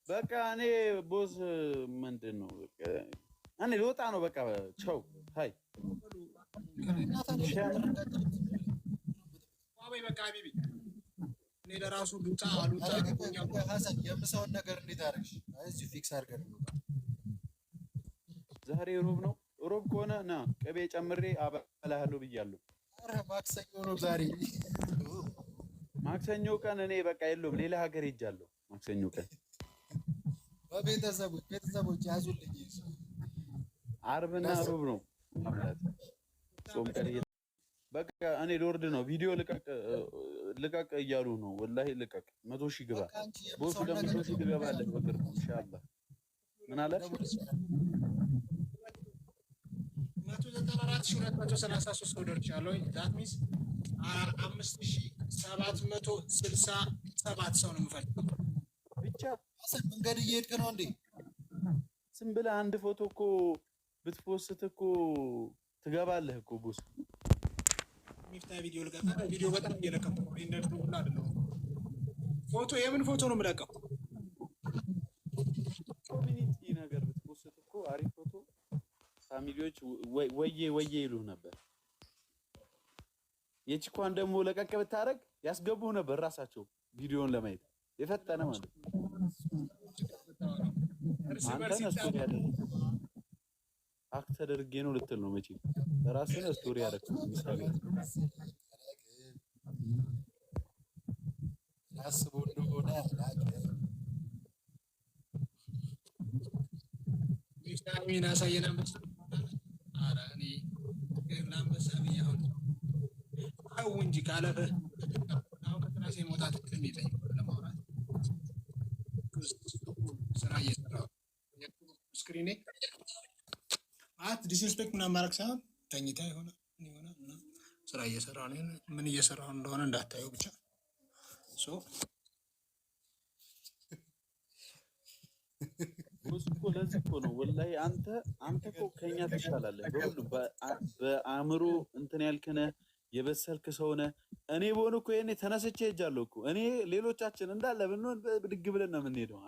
በቃ እኔ ቦስ ምንድነው እኔ ልወጣ ነው። በቃ ቻው ሃይ በቃ ቢቢ እኔ ለራሱ ሉጣ አሉጣ ሀሰን የምሰውን ነገር እንዴት አደረግሽ? እዚሁ ፊክስ አድርገን ዛሬ ሮብ ነው። ሮብ ከሆነ ና ቅቤ ጨምሬ አበላሃለሁ ብያለሁ። ኧረ ማክሰኞ ነው ዛሬ። ማክሰኞ ቀን እኔ በቃ የለውም ሌላ ሀገር ሄጃለሁ። ማክሰኞ ቀን ቤተሰቦች ያዙልኝ። አርብና ሮብ ነው ጾም ቀን። በቃ እኔ ሎርድ ነው። ቪዲዮ ልቀቅ እያሉ ነው። ወላሂ ልቀቅ 100 ሺህ ግባ። ቦሱ ደግሞ 100 ሺህ ትገባለህ በቅርቡ ኢንሻአላህ። ምን አለ 194,233 ሰው ደርቻለሁ። ዛት ሚስ 5,767 ሰው ነው የምፈልገው። ብቻ መንገድ እየሄድክ ነው እንዴ? ዝም ብለህ አንድ ፎቶ እኮ ብትፖስት እኮ ትገባለህ እኮ ቦስ። ሚፍታ ቪዲዮ ልቀቅ። ቪዲዮ በጣም እየለቀቁ ነው። እንደዚህ ሁሉ አይደለም። ፎቶ የምን ፎቶ ነው የምለቀው? ኮሚኒቲ ነገር ብትፖስት እኮ አሪፍ ፎቶ ፋሚሊዎች ወዬ ይሉ ነበር። የቺኳን ደግሞ ለቀቅ ብታረግ ያስገቡህ ነበር ራሳቸው ቪዲዮውን ለማየት የፈጠነ ማለት ነው። አንተ ስቶሪ ያደረግ አክት ተደርጌ ነው ልትል ነው መቼም ራስህ ነው ስቶሪ ያደረግኩት። ምሳሌ አስቦ እንደሆነ ሚና ሳይና ኧረ እኔ ለአንበሳ ብዬ አሁን እንጂ ካለፈ አሁን ከትራሴ መውጣት የሚለኝ ለማውራት ስራ እየሰራሁ ስክሪኔ ማለት ዲስሪስፔክት ምናምን ማድረግ ሳይሆን ተኝታ የሆነ ስራ እየሰራሁ ነው። ምን እየሰራሁ እንደሆነ እንዳታየው ብቻ። ቦስ እኮ ለዚህ እኮ ነው ወላሂ አንተ እኮ ከኛ ትሻላለህ በሁሉ በአእምሮ እንትን ያልክነ የበሰልክ ሰው ነህ። እኔ በሆነ እኮ የኔ ተነስቼ ሄጃለሁ እኮ እኔ ሌሎቻችን እንዳለ ብንሆን ብድግ ብለን ነው የምንሄደው።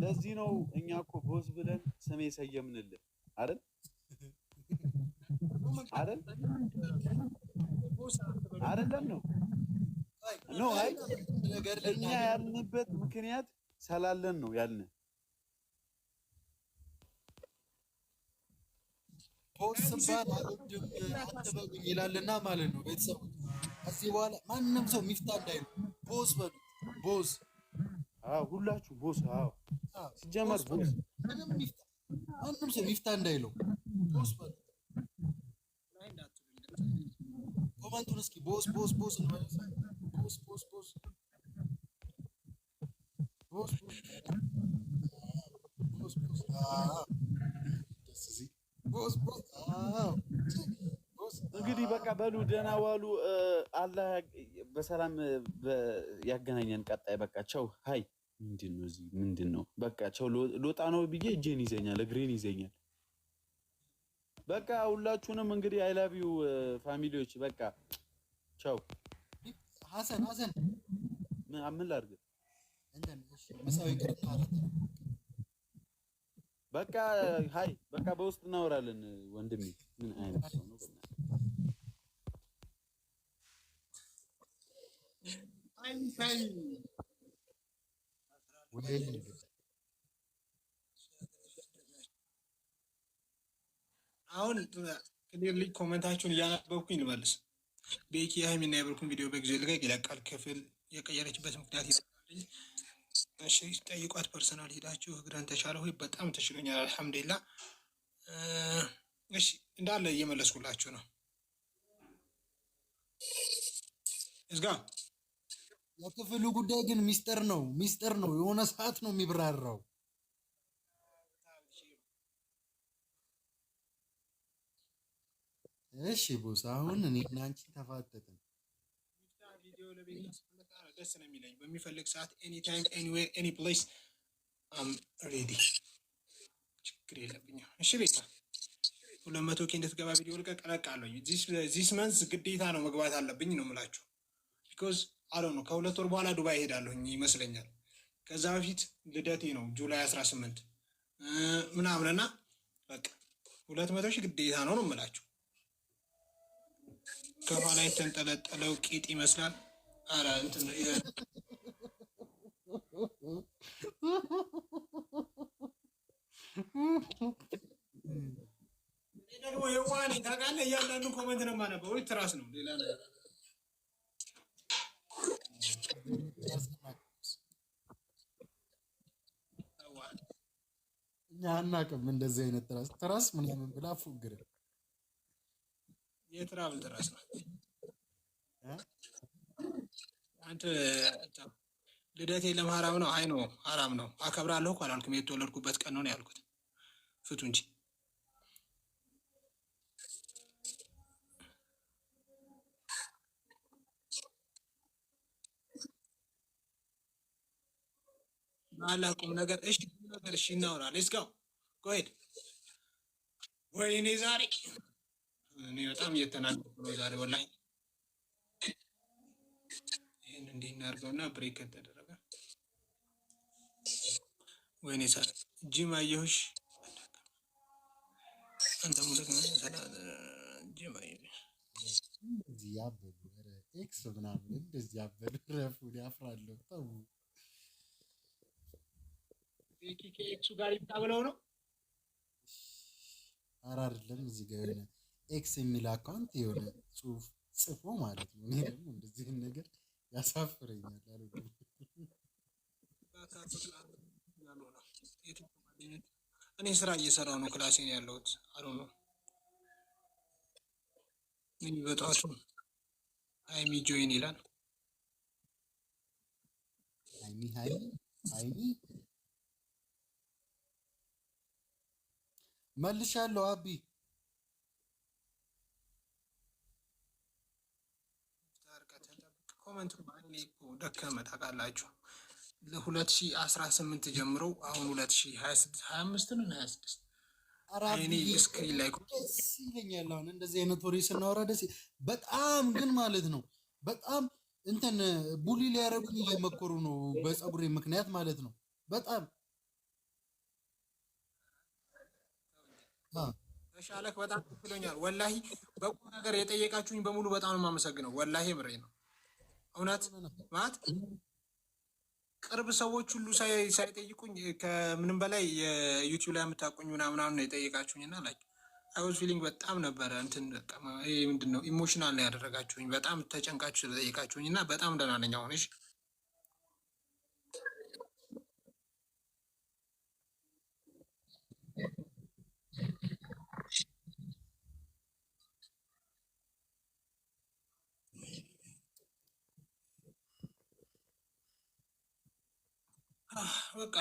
ለዚህ ነው እኛ እኮ ቦስ ብለን ስሜ ሰየምንልህ አይደል አይደለም ነው አይ እኛ ያልንበት ምክንያት ስላለን ነው ያልን። ፖስት ባል አልወድም አትበሉኝ ይላልና ማለት ነው። ቤተሰቦች ከዚህ በኋላ ማንም ሰው ሚፍታ እንዳይሉ ቦስ በሉ። ቦስ ሁላችሁ ቦስ ሲጀመር ቦስ ማንም ሰው ሚፍታ እንዳይለው ቦስ በሉ። ኮመንቱን እስኪ ቦስ እንበል። ቦስ እንግዲህ በቃ በሉ ደህና ዋሉ። አላህ በሰላም ያገናኘን። ቀጣይ በቃ ቻው ሃይ። ምንድን ነው በቃ ቻው። ልወጣ ነው ብዬ እጄን ይዘኛል፣ እግሬን ይዘኛል። በቃ ሁላችሁንም እንግዲህ አይ ላቭ ዩ ፋሚሊዎች። በቃ ቻው። ሀሰን ምን ላድርግ? በቃ ሃይ በቃ በውስጥ እናወራለን ወንድሜ። ምን አይነት ሰው ነው? አሁን ክሊርሊ ኮሜንታችሁን እያነበብኩኝ ልመልስ። ቤኪ ሃይሚና የብሩክን ቪዲዮ በጊዜ ልቀቅ ይለቃል። ክፍል የቀየረችበት ምክንያት ይሰጣል። እሺ ጠይቋት። ፐርሰናል ሄዳችሁ እግረን ተሻለ ሆይ? በጣም ተሽሎኛል አልሐምዱሊላህ። እሺ እንዳለ እየመለስኩላችሁ ነው። እዝጋ የክፍሉ ጉዳይ ግን ሚስጥር ነው። የሆነ ሰዓት ነው የሚብራራው። እሺ ቦስ አሁን እኔ እና አንቺ ተፋጠጥን። ቪዲዮ ደስ ነው የሚለኝ። በሚፈልግ ሰዓት ኤኒ ታይም ኤኒዌር ኤኒ ፕሌስ አም ሬዲ፣ ችግር የለብኝም። እሺ ቤታ 200 ኬ እንድትገባ ቪዲዮ ልቀቃለሁ። ዚስ መንዝ ግዴታ ነው መግባት አለብኝ ነው የምላችሁ። ቢኮዝ አሎ ነው ከ2 ወር በኋላ ዱባይ እሄዳለሁኝ ይመስለኛል። ከዛ በፊት ልደቴ ነው ጁላይ 18 ምናምንና በቃ 200 ሺህ ግዴታ ነው የምላችሁ። ከኋላ የተንጠለጠለው ቂጥ ይመስላል። አረ እንትን ደግሞ የዋኔ ታውቃለህ፣ እያንዳንዱ ኮመንት ነው የማነበው። ወይ ትራስ ነው ሌላ ነገር እኛ አናውቅም። እንደዚህ አይነት ትራስ ምናምን ብላ ፉግር የትራብል ትራስ ነው። አንተ ልደቴ ለሐራም ነው። አይ ነው ሐራም ነው። አከብራለሁ እኮ አላልኩም። የተወለድኩበት ቀን ነው ያልኩት። ፍቱ እንጂ አላውቅም ነገር። እሺ ነገር እሺ እናውራ። ሌትስ ጎ ሄድ። ወይኔ ዛሬ እኔ በጣም እየተናደድኩ ነው ዛሬ ወላሂ። ይሄን እንዲህ እናድርገውና ብሬክ ከተደረገ ወይኔ ዛሬ ጂም አየሁሽ አንተ ሙለት ነው ጂም አየሁሽ እንደዚህ ያበሉ ኤክስ ምናምን እንደዚህ ያበሉ ረፉ ያፍራለሁ። ተው ከኤክሱ ጋር ይብጣ ብለው ነው። ኧረ አይደለም እዚህ ጋር የሆነ ኤክስ የሚል አካውንት የሆነ ጽሁፍ ጽፎ ማለት ነው። እኔ ደግሞ እንደዚህ ነገር ያሳፍረኛል። እኔ ስራ እየሰራሁ ነው፣ ክላሴን ያለሁት አሉ ነው። ምን በጠዋቱ ሃይሚ ጆይን ይላል። ሃይሚ መልሻለሁ። አቢ ኮመንት ደከመ ታውቃላችሁ። ለ2018 ጀምሮ አሁን 2026 25 ነው 26 እኔ ስክሪን ላይ ደስ ይለኛል። አሁን እንደዚህ አይነት ወሬ ስናወራ ደስ በጣም ግን ማለት ነው በጣም እንትን ቡሊ ሊያደርጉኝ እየመከሩ ነው በፀጉሬ ምክንያት ማለት ነው። በጣም ተሻለክ በጣም ብሎኛል። ወላሂ በቁም ነገር የጠየቃችሁኝ በሙሉ በጣም ነው የማመሰግነው። ወላሂ ምሬ ነው እውነት ማለት ቅርብ ሰዎች ሁሉ ሳይጠይቁኝ ከምንም በላይ የዩቲዩብ ላይ የምታውቁኝ ምናምን ነው የጠየቃችሁኝ እና ላይ አይ ዋዝ ፊሊንግ በጣም ነበረ እንትን ይሄ ምንድን ነው ኢሞሽናል ነው ያደረጋችሁኝ። በጣም ተጨንቃችሁ ስለጠየቃችሁኝ እና በጣም ደህና ነኝ አሁን። እሺ በቃ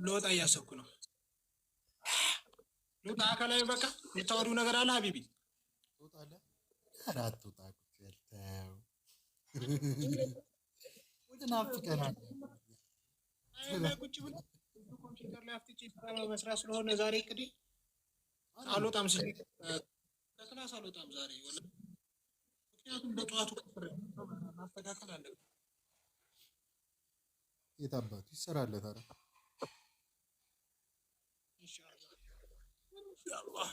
ለወጣ እያሰብኩ ነው። ልውጣ አካላዊ በቃ የምታወሪው ነገር አለ ሀቢቢ ትወጣለህ? ኧረ አትውጣ። ትናፍቀናል። ቁጭ ብሎ ኮምፒውተር ላይ አፍጥጬ ስራ መስራት ስለሆነ ዛሬ እቅዴ አልወጣም ስል ከክላስ አልወጣም ዛሬ። ምክንያቱም በጠዋቱ ማስተካከል አለብን። የት አባቱ ይሰራለታል? ኢንሻአላህ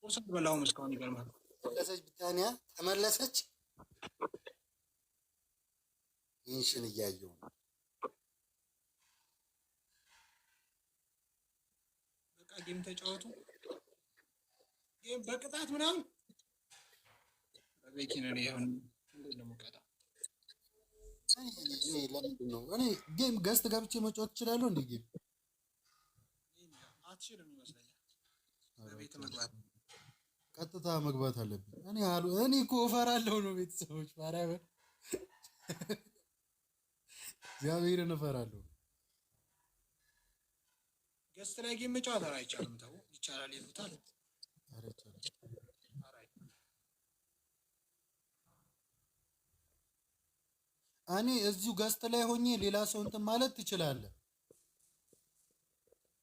ቁርስ በላሁም እስካሁን ይገርማል። ተመለሰች፣ ብታንያ ተመለሰች። ይህንሽን እያየው ነው። በቃ ጌም ተጫወቱ። ጌም በቅጣት ምናምን በቤኪ ነው ያሁን እንደዚህ ነው ቀጣ ለምንድን ነው እኔ ጌም ገዝት ገብቼ መጫወት እችላለሁ? እንደ ጌም አትችልም ይመስለኛል። በቤት መግባት ቀጥታ መግባት አለብኝ። እኔ እኮ እፈራለሁ ነው ቤተሰቦች፣ ማርያምን እግዚአብሔርን እፈራለሁ። ገዝት ላይ ጌም መጫወት አይቻልም። ተው ይቻላል ይሉታል። እኔ እዚሁ ገዝት ላይ ሆኜ ሌላ ሰው እንትን ማለት ትችላለህ።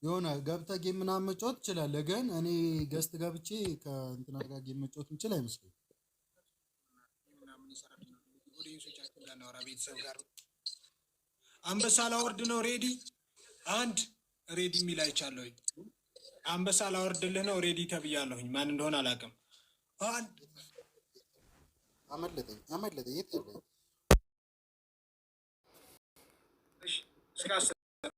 የሆነ ገብተህ ጌም ምናምን መጫወት ትችላለህ። ግን እኔ ገስት ገብቼ ከእንትና ጋር ጌም መጫወት የምችል አይመስለኝም። ቤተሰብ ጋር አንበሳ ላወርድ ነው። ሬዲ አንድ ሬዲ የሚል አይቻለሁኝ። አንበሳ ላወርድልህ ነው። ሬዲ ተብያለሁኝ። ማን እንደሆነ አላውቅም። አንድ አመለጠኝ የት ያለ እስከ